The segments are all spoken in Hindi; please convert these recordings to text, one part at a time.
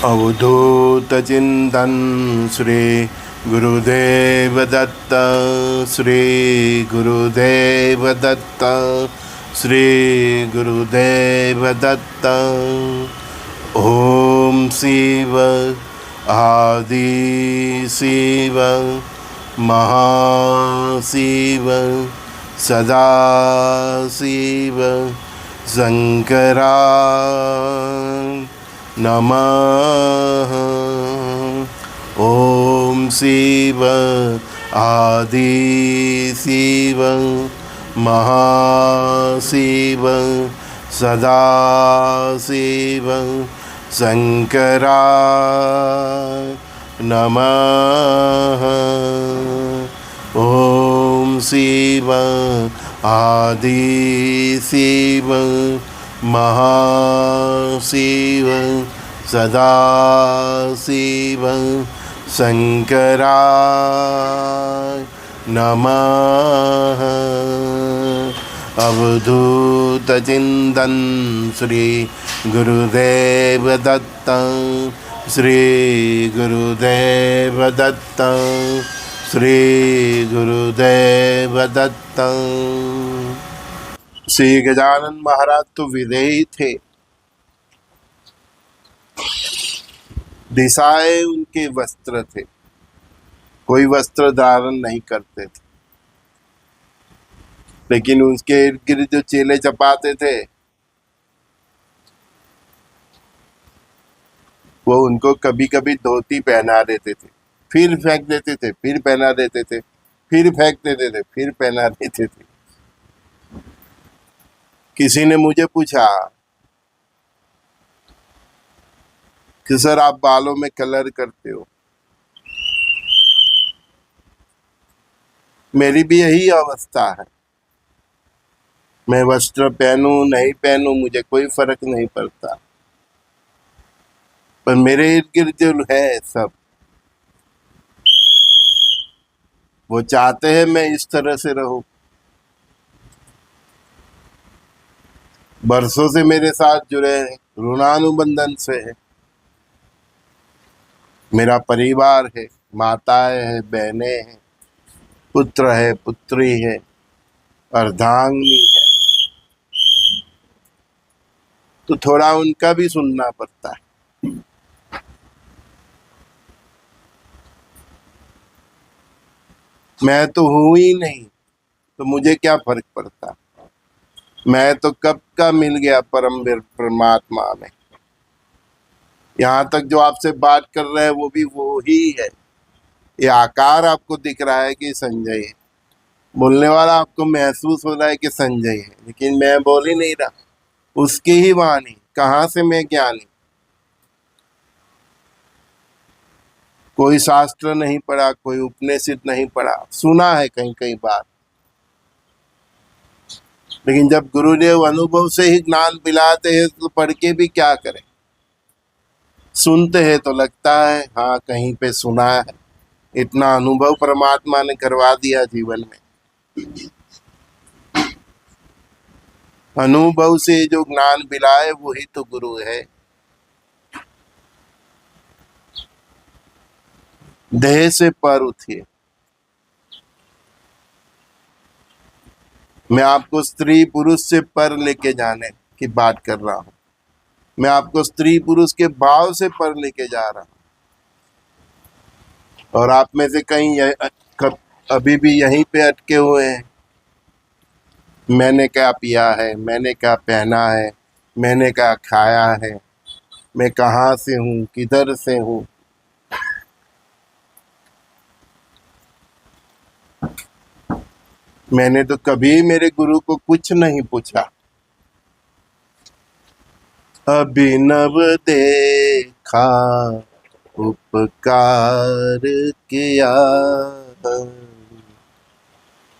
अवधूत चिंतन श्री गुरुदेव दत्त। श्री गुरुदेव दत्त। श्री गुरुदेव दत्त। ओम शिव आदि शिव महाशिव सदा शिव शंकरा नमः। ओम शिव आदि शिव महाशिव सदा शिव शंकरा नमः। ओम शिव आदि शिव महाशिव सदा शिव शंकरा नमः। अवधूत चिंतन श्री गुरुदेव दत्त। श्री गुरुदेव दत्त। श्री गुरुदेव दत्त। श्री गजानन महाराज तो विदेही थे, दिशाएं उनके वस्त्र थे, कोई वस्त्र धारण नहीं करते थे। लेकिन उसके इर्द गिर्द जो चेले चपाते थे वो उनको कभी कभी धोती पहना देते थे, फिर फेंक देते थे, फिर पहना देते थे, फिर फेंक देते थे, फिर पहना देते थे। किसी ने मुझे पूछा कि सर आप बालों में कलर करते हो। मेरी भी यही अवस्था है, मैं वस्त्र पहनूं नहीं पहनूं मुझे कोई फर्क नहीं पड़ता, पर मेरे इर्द गिर्द जो है सब वो चाहते हैं मैं इस तरह से रहूं। बरसों से मेरे साथ जुड़े हैं, ऋणानुबंधन से है। मेरा परिवार है, माताएं हैं, बहनें हैं, पुत्र है, पुत्री है, अर्धांगिनी है, तो थोड़ा उनका भी सुनना पड़ता है। मैं तो हूं ही नहीं तो मुझे क्या फर्क पड़ता, मैं तो कब का मिल गया परम परमात्मा में। यहाँ तक जो आपसे बात कर रहे हैं वो भी वो ही है। ये आकार आपको दिख रहा है कि संजय है, बोलने वाला आपको महसूस हो रहा है कि संजय है, लेकिन मैं बोल ही नहीं रहा, उसकी ही वाणी। कहाँ से मैं ज्ञानी? कोई शास्त्र नहीं पढ़ा, कोई उपनिषद नहीं पढ़ा, सुना है कहीं कहीं बात, लेकिन जब गुरुदेव अनुभव से ही ज्ञान पिलाते हैं तो पढ़ के भी क्या करें। सुनते हैं तो लगता है हाँ कहीं पे सुना है, इतना अनुभव परमात्मा ने करवा दिया जीवन में। अनुभव से जो ज्ञान पिलाए वही तो गुरु है। देह से पर उठिए। मैं आपको स्त्री पुरुष से पर लेके जाने की बात कर रहा हूं, मैं आपको स्त्री पुरुष के भाव से पर लेके जा रहा हूं। और आप में से कहीं अभी भी यहीं पे अटके हुए हैं, मैंने क्या पिया है, मैंने क्या पहना है, मैंने क्या खाया है, मैं कहाँ से हूँ, किधर से हूँ। मैंने तो कभी मेरे गुरु को कुछ नहीं पूछा। अभिनव देखा उपकार किया।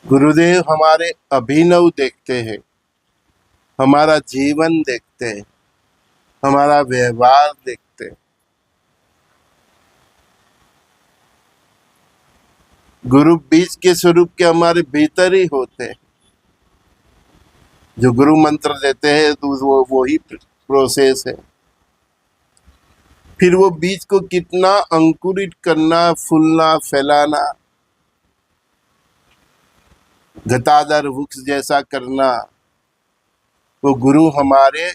गुरुदेव हमारे अभिनव देखते हैं, हमारा जीवन देखते हैं, हमारा व्यवहार देखते हैं। गुरु बीज के स्वरूप के हमारे भीतर ही होते हैं। जो गुरु मंत्र देते हैं तो वो ही प्रोसेस है। फिर वो बीज को कितना अंकुरित करना, फूलना, फैलाना, घटाधर वृक्ष जैसा करना, वो गुरु हमारे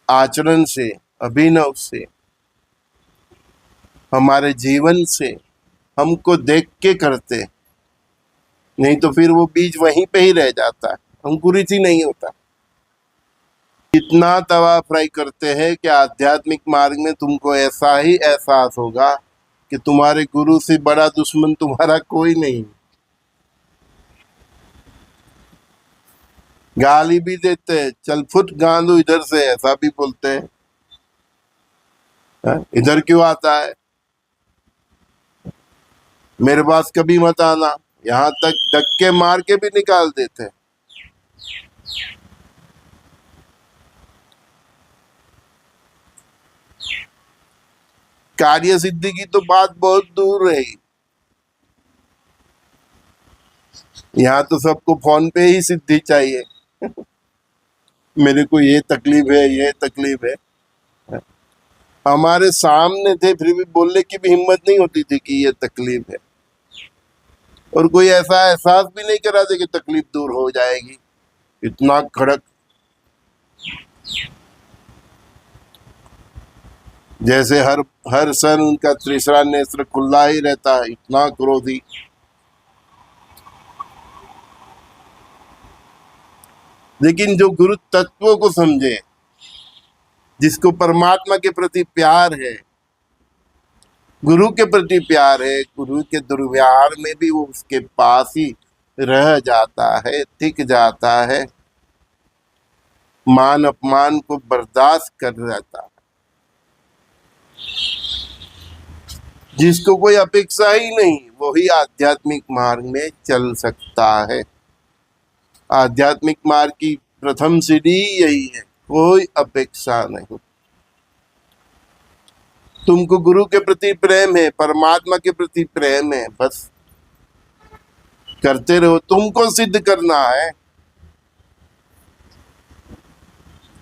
आचरण से, अभिनव से, हमारे जीवन से हमको देख के करते। नहीं तो फिर वो बीज वहीं पे ही रह जाता है, अंकुरित ही नहीं होता। इतना तवा फ्राई करते हैं कि आध्यात्मिक मार्ग में तुमको ऐसा ही एहसास होगा कि तुम्हारे गुरु से बड़ा दुश्मन तुम्हारा कोई नहीं। गाली भी देते हैं, चल फुट गांडू इधर से, ऐसा भी बोलते हैं। इधर क्यों आता है, मेरे पास कभी मत आना, यहाँ तक धक्के मार के भी निकाल देते हैं। कार्य सिद्धि की तो बात बहुत दूर रही, यहाँ तो सबको फोन पे ही सिद्धि चाहिए। मेरे को ये तकलीफ है, ये तकलीफ है। हमारे सामने थे फिर भी बोलने की भी हिम्मत नहीं होती थी कि ये तकलीफ है, और कोई ऐसा एहसास भी नहीं करा था कि तकलीफ दूर हो जाएगी। इतना कड़क, जैसे हर सन उनका तीसरा नेत्र खुला ही रहता है, इतना क्रोधी। लेकिन जो गुरु तत्वों को समझे, जिसको परमात्मा के प्रति प्यार है, गुरु के प्रति प्यार है, गुरु के दुर्व्यवहार में भी वो उसके पास ही रह जाता है, टिक जाता है, मान अपमान को बर्दाश्त कर रहता है, जिसको कोई अपेक्षा ही नहीं, वही आध्यात्मिक मार्ग में चल सकता है। आध्यात्मिक मार्ग की प्रथम सीढ़ी यही है, कोई अपेक्षा नहीं। तुमको गुरु के प्रति प्रेम है, परमात्मा के प्रति प्रेम है, बस करते रहो। तुमको सिद्ध करना है,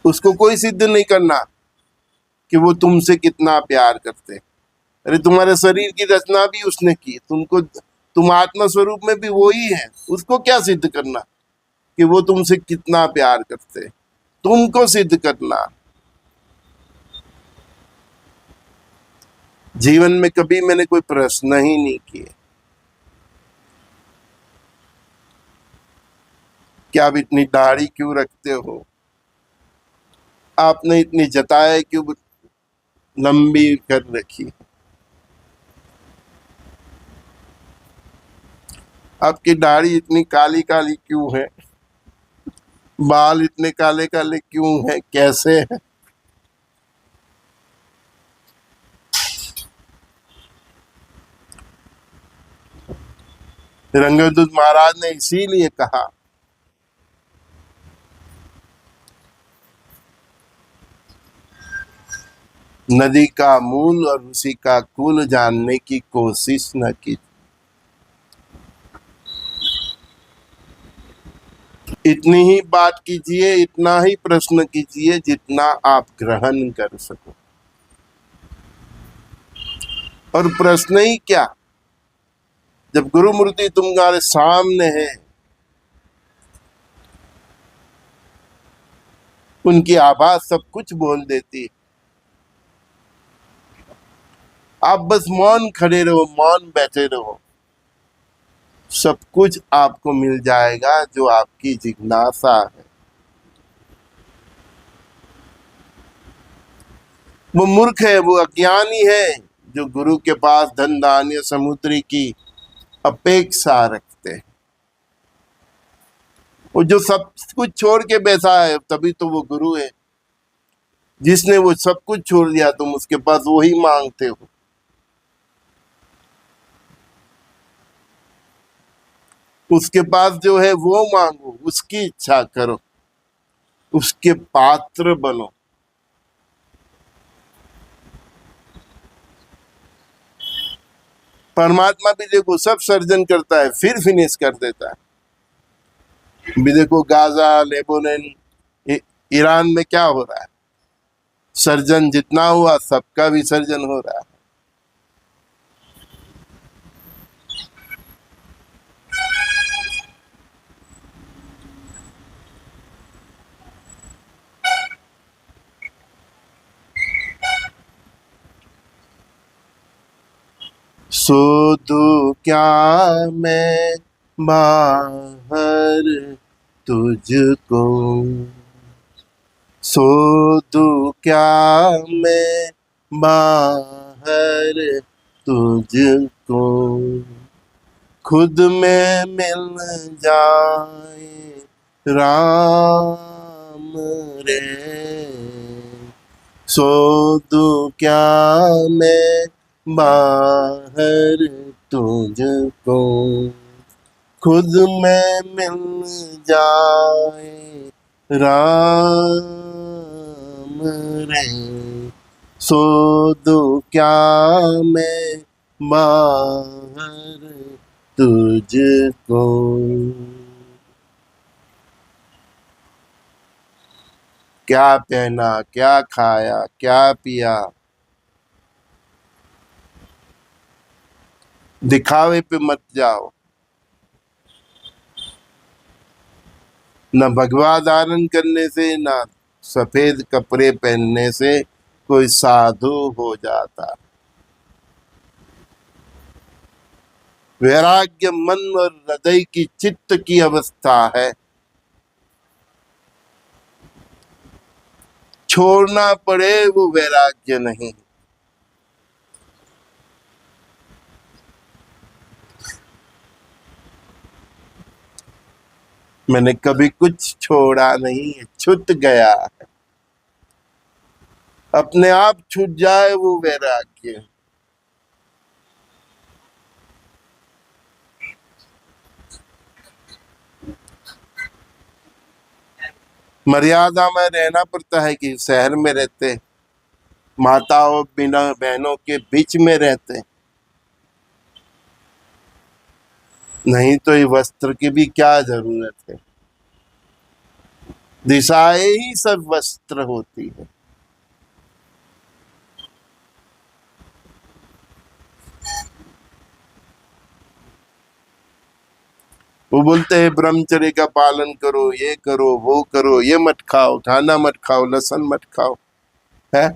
उसको कोई सिद्ध नहीं करना कि वो तुमसे कितना प्यार करते। अरे तुम्हारे शरीर की रचना भी उसने की, तुम आत्मा स्वरूप में भी वो ही है, उसको क्या सिद्ध करना कि वो तुमसे कितना प्यार करते। तुमको सिद्ध करना। जीवन में कभी मैंने कोई प्रश्न ही नहीं किए कि आप इतनी दाढ़ी क्यों रखते हो, आपने इतनी जटाएं क्यों लंबी कर रखी, आपकी दाढ़ी इतनी काली काली क्यों है, बाल इतने काले काले क्यों हैं, कैसे है। रंगदूत महाराज ने इसीलिए कहा, नदी का मूल और उसी का कुल जानने की कोशिश न की। इतनी ही बात कीजिए, इतना ही प्रश्न कीजिए जितना आप ग्रहण कर सको। और प्रश्न ही क्या, जब गुरु मूर्ति तुम्हारे सामने है, उनकी आवाज सब कुछ बोल देती, आप बस मौन खड़े रहो, मौन बैठे रहो, सब कुछ आपको मिल जाएगा जो आपकी जिज्ञासा है। वो मूर्ख है, वो अज्ञानी है जो गुरु के पास धन धान्य समुद्री की अपेक्षा रखते हैं। वो जो सब कुछ छोड़ के बैठा है, तभी तो वो गुरु है। जिसने वो सब कुछ छोड़ दिया, तुम उसके पास वही मांगते हो। उसके पास जो है वो मांगो, उसकी इच्छा करो, उसके पात्र बनो। परमात्मा भी देखो सब सर्जन करता है, फिर फिनिश कर देता है। भी देखो गाजा, लेबनान, ईरान में क्या हो रहा है, सर्जन जितना हुआ सबका विसर्जन हो रहा है। सोधू क्या मैं बाहर तुझको, सोधू क्या मैं बाहर तुझको, खुद में मिल जाए राम रे। सोधू क्या मैं बाहर तुझको, खुद में मिल जाए राम रे। सोधू क्या मैं बाहर तुझको। क्या पहना, क्या खाया, क्या पिया, दिखावे पे मत जाओ। न भगवा धारण करने से, न सफेद कपड़े पहनने से कोई साधु हो जाता। वैराग्य मन और हृदय की चित्त की अवस्था है। छोड़ना पड़े वो वैराग्य नहीं। मैंने कभी कुछ छोड़ा नहीं है, छूट गया है। अपने आप छूट जाए वो वैराग्य। मर्यादा में रहना पड़ता है कि शहर में रहते, माताओं बिना बहनों के बीच में रहते, नहीं तो ये वस्त्र की भी क्या जरूरत है। दिशाएं ही सब वस्त्र होती है। वो बोलते हैं ब्रह्मचर्य का पालन करो, ये करो, वो करो, ये मत खाओ, खाना मत खाओ, लहसुन मत खाओ, है।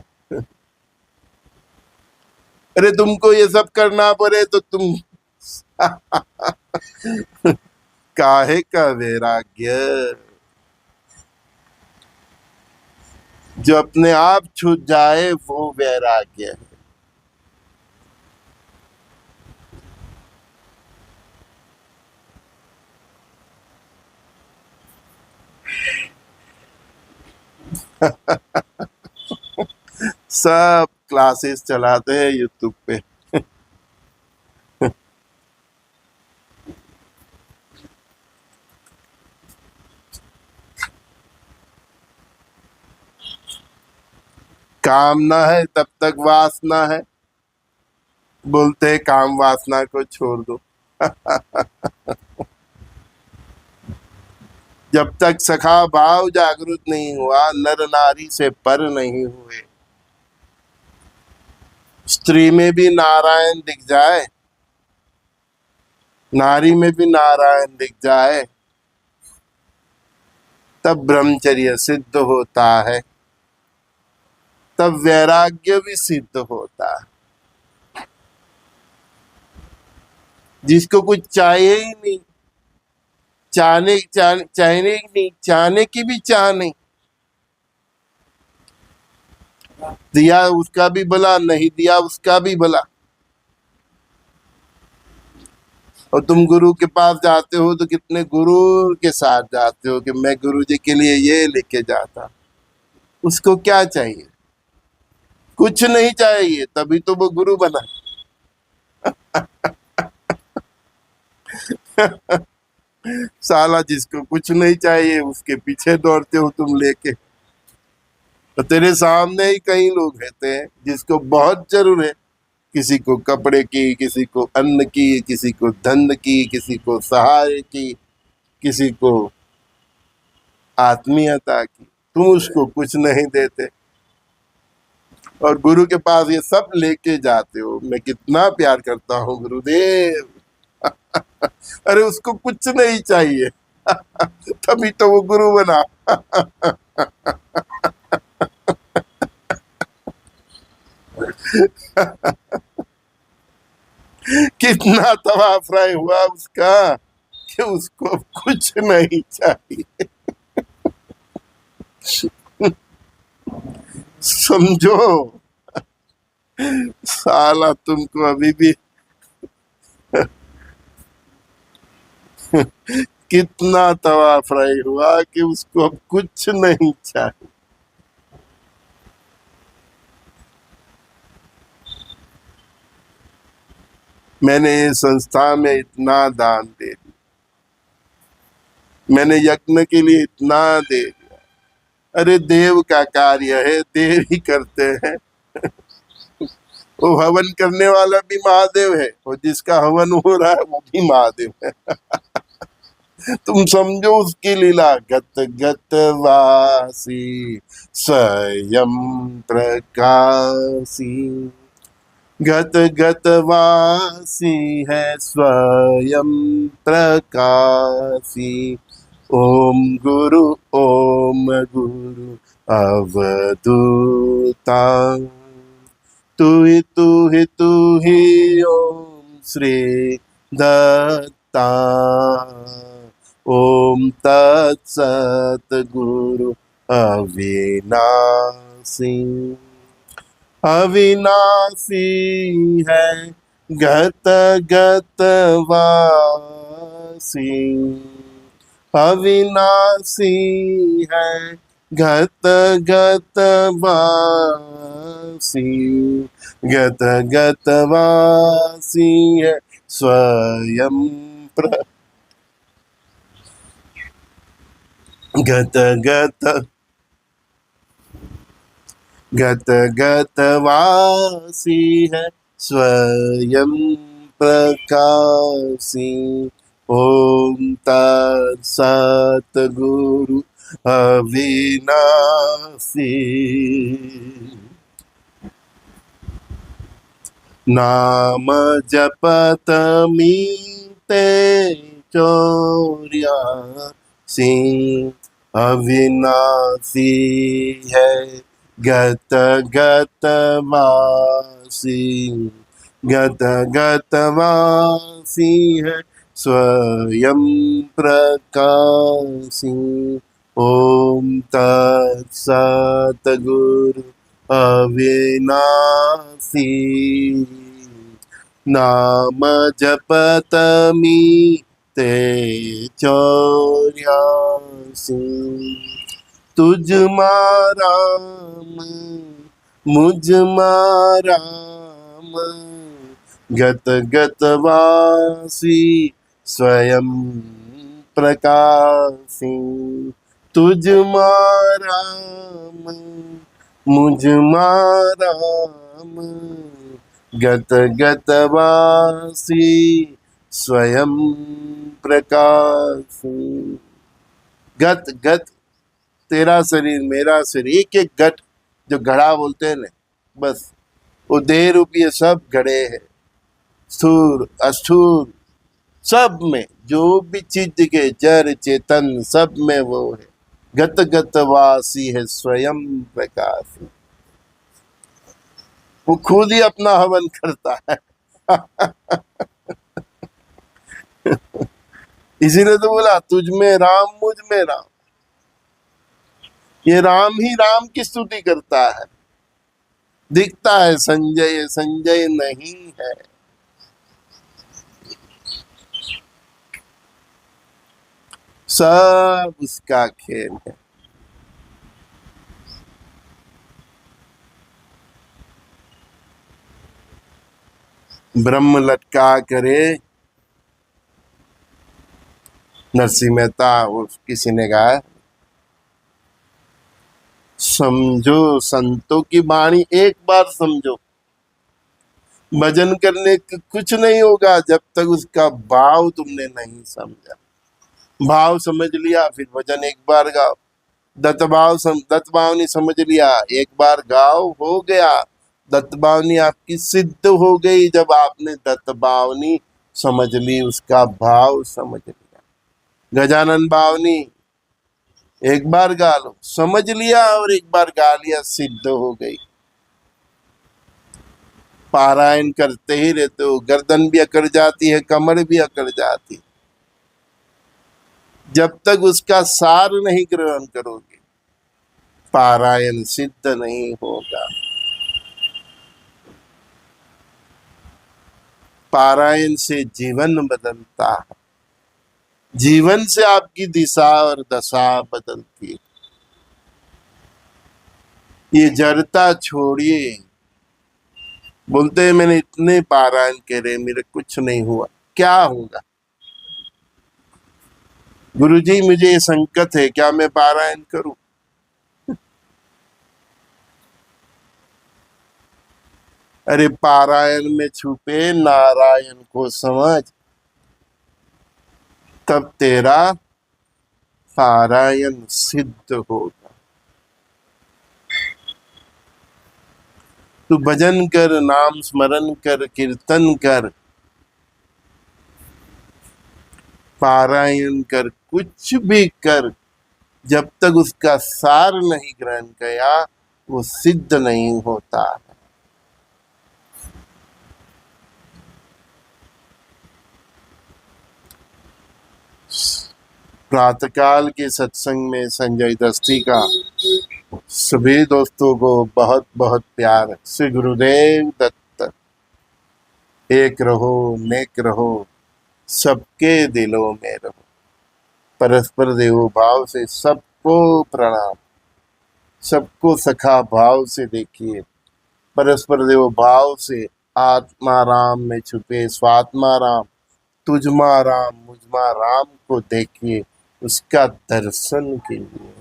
अरे तुमको ये सब करना पड़े तो तुम काहे का वैराग्य। जो अपने आप छूट जाए वो वैराग्य है। सब क्लासेस चलाते हैं यूट्यूब पे। काम ना है तब तक वासना है, बोलते हैं काम वासना को छोड़ दो। जब तक सखा भाव जागृत नहीं हुआ, नर नारी से पर नहीं हुए। स्त्री में भी नारायण दिख जाए, नारी में भी नारायण दिख जाए, तब ब्रह्मचर्य सिद्ध होता है, तब वैराग्य भी सिद्ध होता है। जिसको कुछ चाहिए ही नहीं, चाहने ही नहीं, चाहने की भी चाह नहीं, दिया उसका भी भला, नहीं दिया उसका भी भला। और तुम गुरु के पास जाते हो तो कितने गुरु के साथ जाते हो कि मैं गुरु जी के लिए ये लेके जाता। उसको क्या चाहिए? कुछ नहीं चाहिए, तभी तो वो गुरु बना। साला जिसको कुछ नहीं चाहिए उसके पीछे दौड़ते हो तुम लेके। तो तेरे सामने ही कई लोग रहते हैं जिसको बहुत जरूर है, किसी को कपड़े की, किसी को अन्न की, किसी को धन की, किसी को सहाय की, किसी को आत्मीयता की। तुम उसको कुछ नहीं देते। और गुरु के पास ये सब लेके जाते हो। मैं कितना प्यार करता हूँ गुरुदेव। अरे उसको कुछ नहीं चाहिए। तभी तो वो गुरु बना। कितना तवा फ्राई हुआ उसका कि उसको कुछ नहीं चाहिए। समझो, साला तुमको अभी भी कितना तवा फ्राई हुआ कि उसको अब कुछ नहीं चाहिए। मैंने ये संस्था में इतना दान दे दिया, मैंने यज्ञ के लिए इतना दे दिया। अरे देव का कार्य है, देव ही करते हैं। वो हवन करने वाला भी महादेव है और जिसका हवन हो रहा है वो भी महादेव है। तुम समझो उसकी लीला। गत गत वासी स्वयं प्रकाशी, गत गत वासी है स्वयं प्रकाशी। ओम गुरु अवधूता, तू ही ओम श्री दत्ता। ओम तत्सत गुरु अविनाशी, अविनाशी है गत गत वासी, अविनाशी है गत गत वासी, गत गत वासी है स्वयं गत गत गत गत वासी है स्वयं प्रकाशी। ओम तत्सत गुरु अविनाशी। नाम जपत मीते चौरासी, अविनाशी है गत गत वासी, गत गत वासी है स्वयं प्रकाशी। ओम तत्सत गुरु अविनाशी। नाम जपत मीते चौरासी, तुझ माराम मुझ माराम, गत गत वासी स्वयं प्रकाशी। तुझ माराम मुझ माराम, गत गत वासी स्वयं प्रकाशी। गत गत तेरा शरीर मेरा शरीर, एक एक गट जो घड़ा बोलते हैं ना, बस वो देह रूपी सब घड़े हैं। स्थूल अस्थूल सब में जो भी चीज दिखे, जड़ चेतन सब में वो है। गत गत वासी है स्वयं प्रकाश। वो खुद ही अपना हवन करता है। इसीलिए तो बोला तुझ में राम मुझ में राम। ये राम ही राम की स्तुति करता है। दिखता है संजय, संजय नहीं है। सब उसका खेल है। ब्रह्म लटका करे, नरसिंह मेहता किसी ने कहा, समझो संतों की वाणी एक बार समझो। भजन करने कुछ नहीं होगा जब तक उसका भाव तुमने नहीं समझा। भाव समझ लिया फिर भजन एक बार गाओ। दत्त भाव नहीं समझ लिया, एक बार गाओ हो गया। दत्तभावनी आपकी सिद्ध हो गई जब आपने दत्तभावनी समझ ली, उसका भाव समझ लिया। गजानन भावनी एक बार गा लो, समझ लिया, और एक बार गा लिया, सिद्ध हो गई। पारायण करते ही रहते हो, गर्दन भी अकड़ जाती है, कमर भी अकड़ जाती, जब तक उसका सार नहीं ग्रहण करोगे पारायण सिद्ध नहीं होगा। पारायण से जीवन बदलता है, जीवन से आपकी दिशा और दशा बदलती है। ये जड़ता छोड़िए। बोलते हैं मैंने इतने पारायण करे, मेरे कुछ नहीं हुआ, क्या होगा? गुरुजी मुझे ये संकट है, क्या मैं पारायण करूं? अरे पारायण में छुपे नारायण को समझ, तब तेरा पारायण सिद्ध होगा। तू भजन कर, नाम स्मरण कर, कीर्तन कर, पारायण कर, कुछ भी कर, जब तक उसका सार नहीं ग्रहण किया वो सिद्ध नहीं होता। प्रातःकाल के सत्संग में संजय दस्ती का सभी दोस्तों को बहुत बहुत प्यार। श्री गुरुदेव दत्त। एक रहो, नेक रहो, सबके दिलों में रहो। परस्पर देव भाव से सबको प्रणाम, सबको सखा भाव से देखिए। परस्पर देव भाव से आत्मा राम में छुपे स्वात्मा राम, तुझमा राम मुझमा राम को देखिए, उसका दर्शन कीजिए।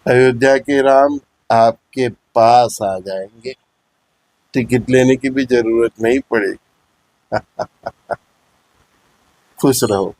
अयोध्या के राम आपके पास आ जाएंगे, टिकट लेने की भी जरूरत नहीं पड़ेगी। खुश रहो।